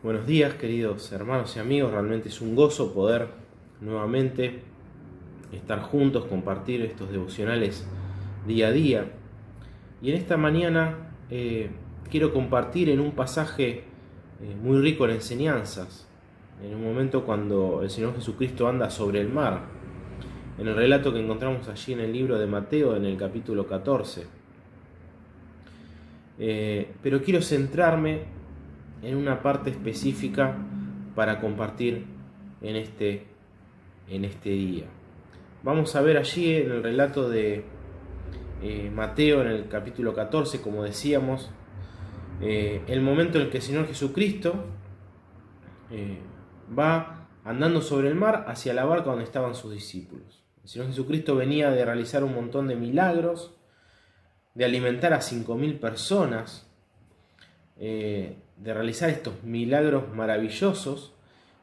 Buenos días, queridos hermanos y amigos. Realmente es un gozo poder nuevamente estar juntos, compartir estos devocionales día a día. Y en esta mañana quiero compartir en un pasaje muy rico en enseñanzas, en un momento cuando el Señor Jesucristo anda sobre el mar, en el relato que encontramos allí en el libro de Mateo, en el capítulo 14. Pero quiero centrarme en una parte específica para compartir en este día. Vamos a ver allí en el relato de Mateo, en el capítulo 14, como decíamos, el momento en el que el Señor Jesucristo va andando sobre el mar hacia la barca donde estaban sus discípulos. El Señor Jesucristo venía de realizar un montón de milagros, de alimentar a 5.000 personas, de realizar estos milagros maravillosos,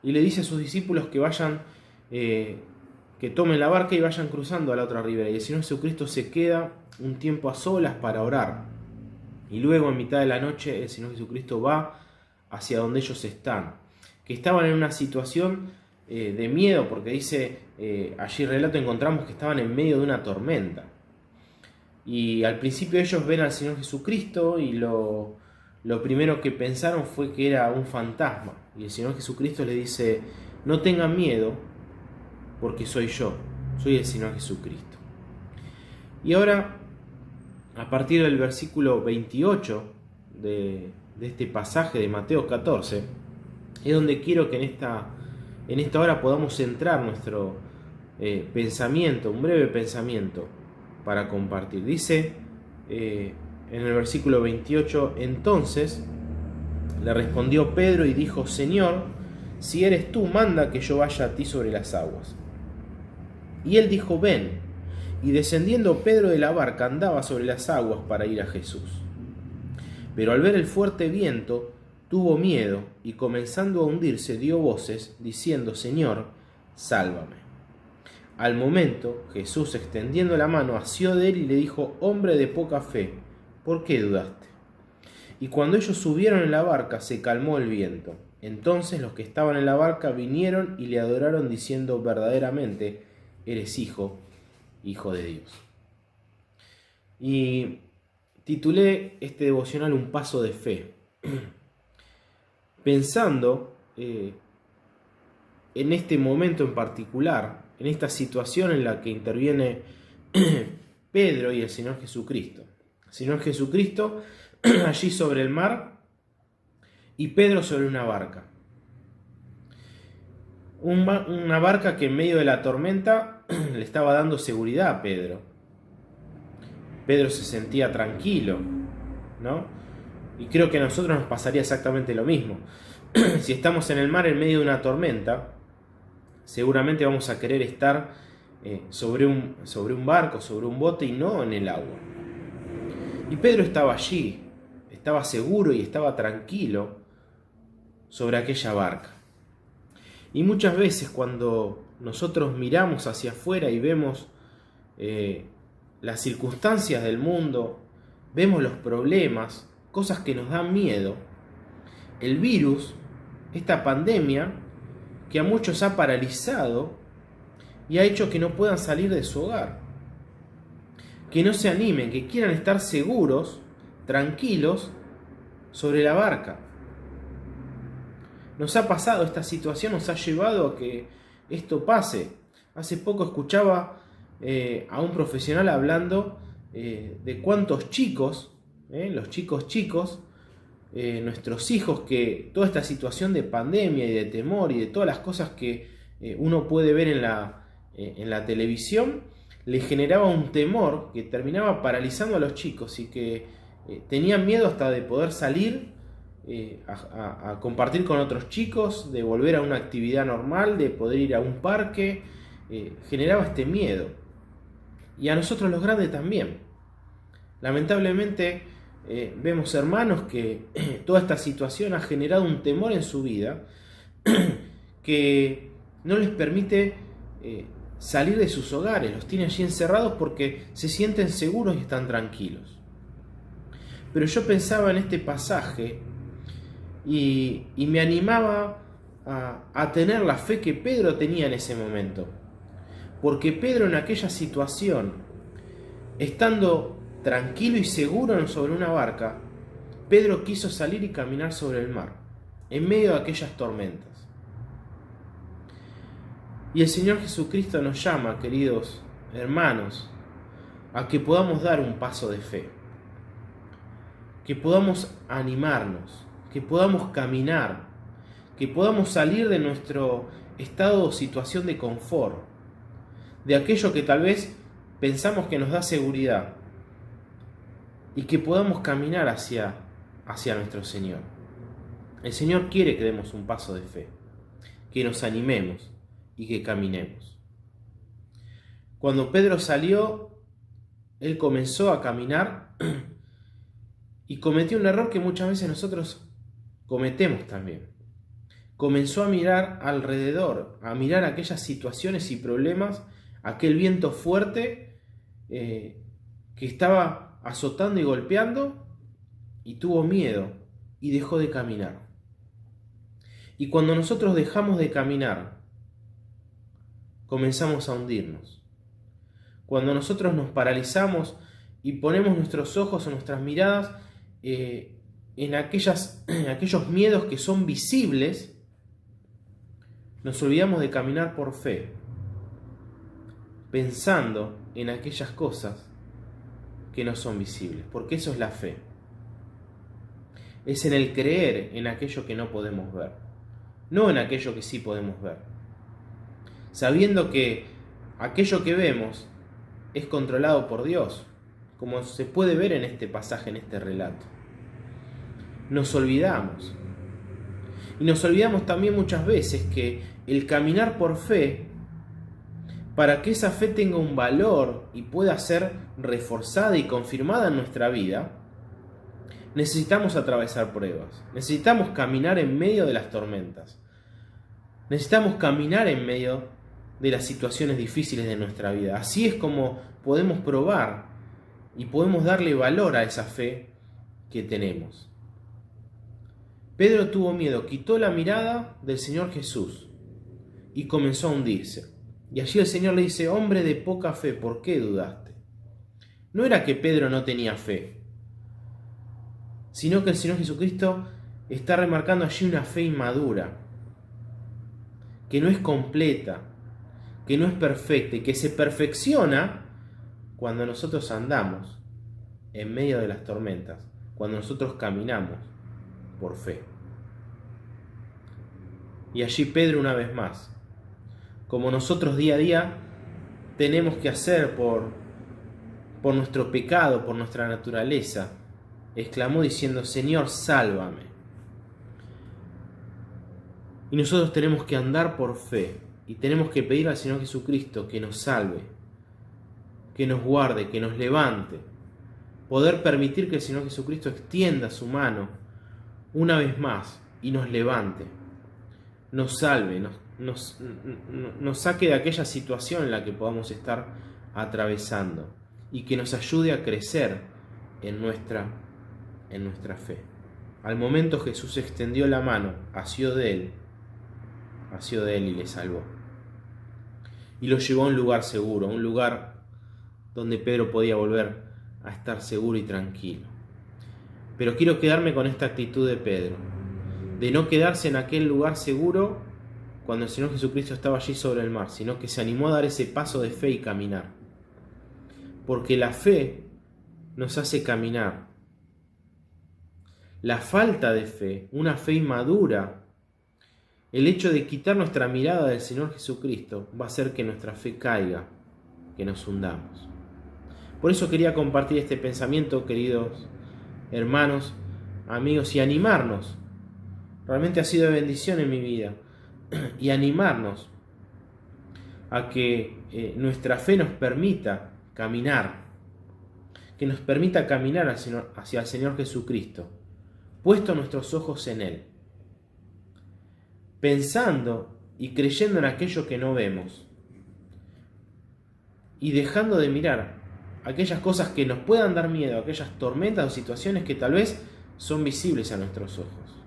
y le dice a sus discípulos que vayan, que tomen la barca y vayan cruzando a la otra ribera. Y el Señor Jesucristo se queda un tiempo a solas para orar, y luego en mitad de la noche el Señor Jesucristo va hacia donde ellos están, que estaban en una situación de miedo, porque dice, allí en el relato encontramos que estaban en medio de una tormenta. Y al principio ellos ven al Señor Jesucristo y lo primero que pensaron fue que era un fantasma. Y el Señor Jesucristo les dice: no tengan miedo, porque soy yo, soy el Señor Jesucristo. Y ahora, a partir del versículo 28 de este pasaje de Mateo 14, es donde quiero que en esta hora podamos centrar nuestro pensamiento, un breve pensamiento para compartir. Dice en el versículo 28: entonces le respondió Pedro y dijo: Señor, si eres tú, manda que yo vaya a ti sobre las aguas. Y él dijo: ven. Y descendiendo Pedro de la barca andaba sobre las aguas para ir a Jesús. Pero al ver el fuerte viento tuvo miedo y comenzando a hundirse dio voces diciendo: Señor, sálvame. Al momento, Jesús, extendiendo la mano, asió de él y le dijo: hombre de poca fe, ¿por qué dudaste? Y cuando ellos subieron en la barca, se calmó el viento. Entonces los que estaban en la barca vinieron y le adoraron diciendo: verdaderamente eres hijo de Dios. Y titulé este devocional Un paso de fe, pensando en este momento en particular, en esta situación en la que interviene Pedro y el Señor Jesucristo. El Señor Jesucristo allí sobre el mar y Pedro sobre una barca. Una barca que en medio de la tormenta le estaba dando seguridad a Pedro. Pedro se sentía tranquilo, ¿no? Y creo que a nosotros nos pasaría exactamente lo mismo. Si estamos en el mar en medio de una tormenta, seguramente vamos a querer estar sobre un barco, sobre un bote y no en el agua. Y Pedro estaba allí, estaba seguro y estaba tranquilo sobre aquella barca. Y muchas veces cuando nosotros miramos hacia afuera y vemos las circunstancias del mundo, vemos los problemas, cosas que nos dan miedo, el virus, esta pandemia que a muchos ha paralizado y ha hecho que no puedan salir de su hogar, que no se animen, que quieran estar seguros, tranquilos sobre la barca. Nos ha pasado, esta situación nos ha llevado a que esto pase. Hace poco escuchaba a un profesional hablando de cuántos chicos, los chicos, nuestros hijos, que toda esta situación de pandemia y de temor y de todas las cosas que uno puede ver en la televisión, le generaba un temor que terminaba paralizando a los chicos y que tenían miedo hasta de poder salir a compartir con otros chicos, de volver a una actividad normal, de poder ir a un parque. Generaba este miedo. Y a nosotros los grandes también. Lamentablemente vemos hermanos que toda esta situación ha generado un temor en su vida que no les permite salir de sus hogares, los tiene allí encerrados porque se sienten seguros y están tranquilos. Pero yo pensaba en este pasaje y me animaba a tener la fe que Pedro tenía en ese momento. Porque Pedro, en aquella situación, estando tranquilo y seguro sobre una barca, Pedro quiso salir y caminar sobre el mar, en medio de aquellas tormentas. Y el Señor Jesucristo nos llama, queridos hermanos, a que podamos dar un paso de fe, que podamos animarnos, que podamos caminar, que podamos salir de nuestro estado o situación de confort, de aquello que tal vez pensamos que nos da seguridad, y que podamos caminar hacia nuestro Señor. El Señor quiere que demos un paso de fe, que nos animemos y que caminemos. Cuando Pedro salió, él comenzó a caminar y cometió un error que muchas veces nosotros cometemos también. Comenzó a mirar alrededor, a mirar aquellas situaciones y problemas, aquel viento fuerte que estaba azotando y golpeando, y tuvo miedo y dejó de caminar. Y cuando nosotros dejamos de caminar, comenzamos a hundirnos. Cuando nosotros nos paralizamos y ponemos nuestros ojos o nuestras miradas en aquellos miedos que son visibles, nos olvidamos de caminar por fe, pensando en aquellas cosas que no son visibles, porque eso es la fe. Es en el creer en aquello que no podemos ver, no en aquello que sí podemos ver, sabiendo que aquello que vemos es controlado por Dios, como se puede ver en este pasaje, en este relato. Nos olvidamos. Y nos olvidamos también muchas veces que el caminar por fe, para que esa fe tenga un valor y pueda ser reforzada y confirmada en nuestra vida, necesitamos atravesar pruebas, necesitamos caminar en medio de las tormentas, necesitamos caminar en medio de las situaciones difíciles de nuestra vida. Así es como podemos probar y podemos darle valor a esa fe que tenemos. Pedro tuvo miedo, quitó la mirada del Señor Jesús y comenzó a hundirse. Y allí el Señor le dice: hombre de poca fe, ¿por qué dudaste? No era que Pedro no tenía fe, sino que el Señor Jesucristo está remarcando allí una fe inmadura, que no es completa, que no es perfecta y que se perfecciona cuando nosotros andamos en medio de las tormentas, cuando nosotros caminamos por fe. Y allí Pedro, una vez más, como nosotros día a día tenemos que hacer por nuestro pecado, por nuestra naturaleza, exclamó diciendo: Señor, sálvame. Y nosotros tenemos que andar por fe y tenemos que pedir al Señor Jesucristo que nos salve, que nos guarde, que nos levante. Poder permitir que el Señor Jesucristo extienda su mano una vez más y nos levante, nos salve, nos saque de aquella situación en la que podamos estar atravesando y que nos ayude a crecer en nuestra fe. Al momento Jesús extendió la mano, asió de él y le salvó. Y lo llevó a un lugar seguro, a un lugar donde Pedro podía volver a estar seguro y tranquilo. Pero quiero quedarme con esta actitud de Pedro, de no quedarse en aquel lugar seguro cuando el Señor Jesucristo estaba allí sobre el mar, sino que se animó a dar ese paso de fe y caminar. Porque la fe nos hace caminar. La falta de fe, una fe inmadura, el hecho de quitar nuestra mirada del Señor Jesucristo va a hacer que nuestra fe caiga, que nos hundamos. Por eso quería compartir este pensamiento, queridos hermanos, amigos, y animarnos. Realmente ha sido de bendición en mi vida. Y animarnos a que nuestra fe nos permita caminar, que nos permita caminar hacia el Señor Jesucristo, puesto nuestros ojos en Él, pensando y creyendo en aquello que no vemos, y dejando de mirar aquellas cosas que nos puedan dar miedo, aquellas tormentas o situaciones que tal vez son visibles a nuestros ojos.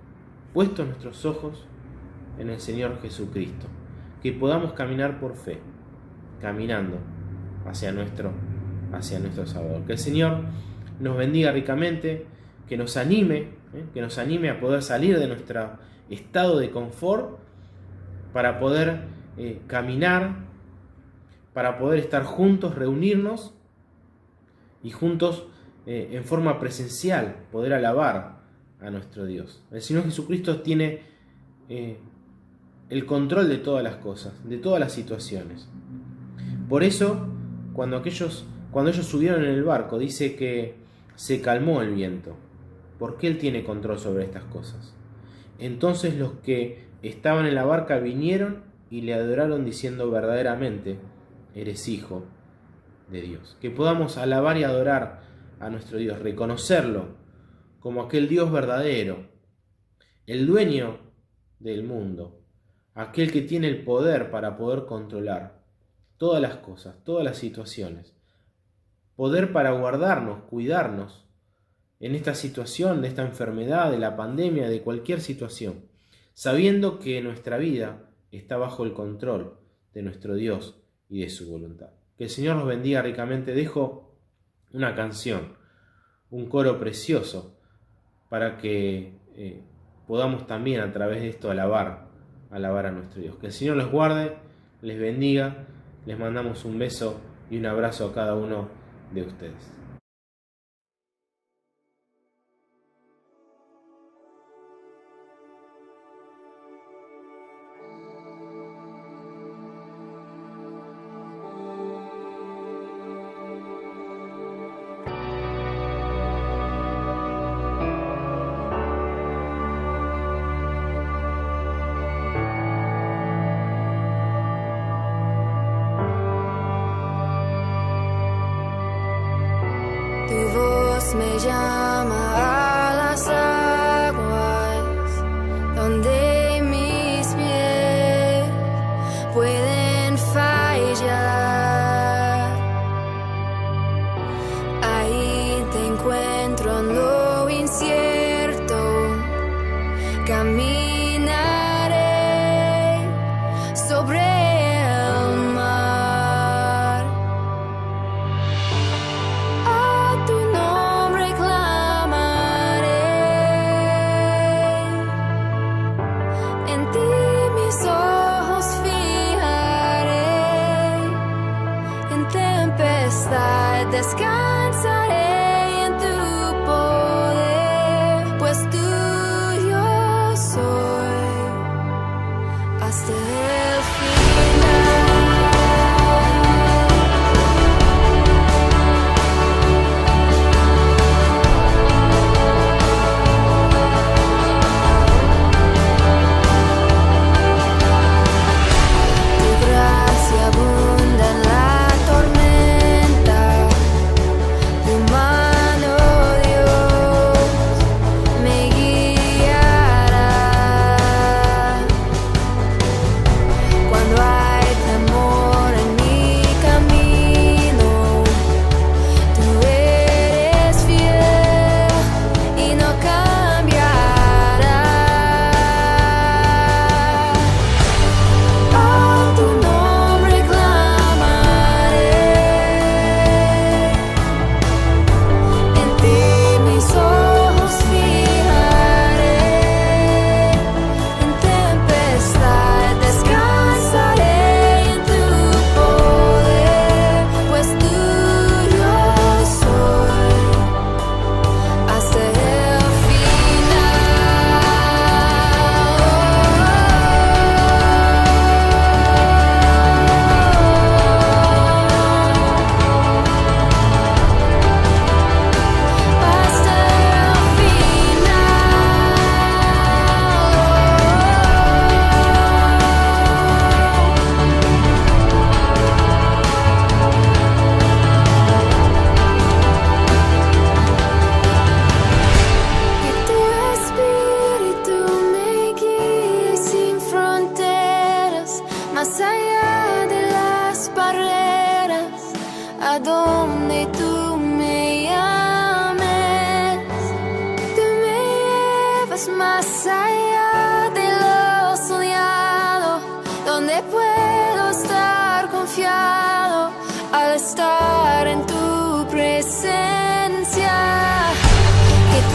puestos nuestros ojos en el Señor Jesucristo, que podamos caminar por fe, caminando hacia nuestro Salvador. Que el Señor nos bendiga ricamente, que nos anime a poder salir de nuestro estado de confort para poder caminar, para poder estar juntos, reunirnos y juntos en forma presencial poder alabar a nuestro Dios. El Señor Jesucristo tiene el control de todas las cosas, de todas las situaciones. Por eso, cuando ellos subieron en el barco, dice que se calmó el viento, porque Él tiene control sobre estas cosas. Entonces los que estaban en la barca vinieron y le adoraron diciendo: verdaderamente eres Hijo de Dios. Que podamos alabar y adorar a nuestro Dios, reconocerlo como aquel Dios verdadero, el dueño del mundo, aquel que tiene el poder para poder controlar todas las cosas, todas las situaciones, poder para guardarnos, cuidarnos en esta situación, de esta enfermedad, de la pandemia, de cualquier situación, sabiendo que nuestra vida está bajo el control de nuestro Dios y de su voluntad. Que el Señor nos bendiga ricamente. Dejo una canción, un coro precioso, para que podamos también a través de esto alabar a nuestro Dios. Que el Señor los guarde, les bendiga, les mandamos un beso y un abrazo a cada uno de ustedes. Me llama a las aguas donde mis pies pueden fallar. Ahí te encuentro en lo incierto, caminaré sobre el mar. A tu nombre clamaré.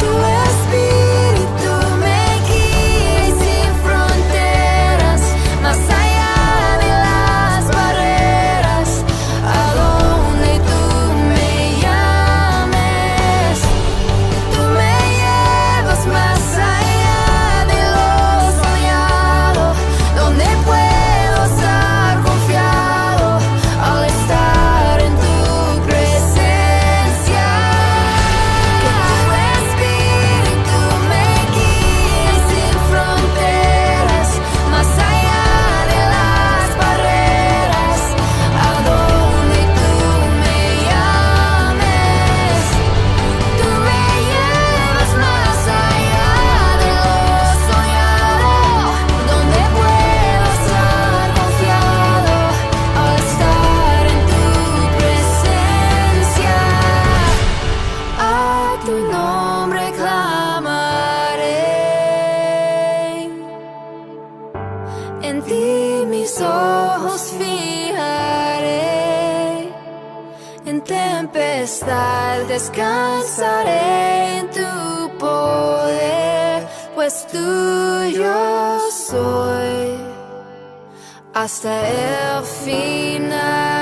tu espíritu me guíe sin fronteras, más allá de las barreras, a donde tú me llames. Tú me llevas más allá de lo soñado, donde puedo estar confiado al estar en tu presencia. Que tu espíritu me guíe sin fronteras, más allá de las barreras, a donde tú me llames. Tú me llevas más allá de lo soñado, donde puedo estar confiado al estar en tu presencia. A tu nombre clamaré, en ti mis ojos fijaré, en tempestad descansaré en tu poder, pues tuyo soy hasta el final.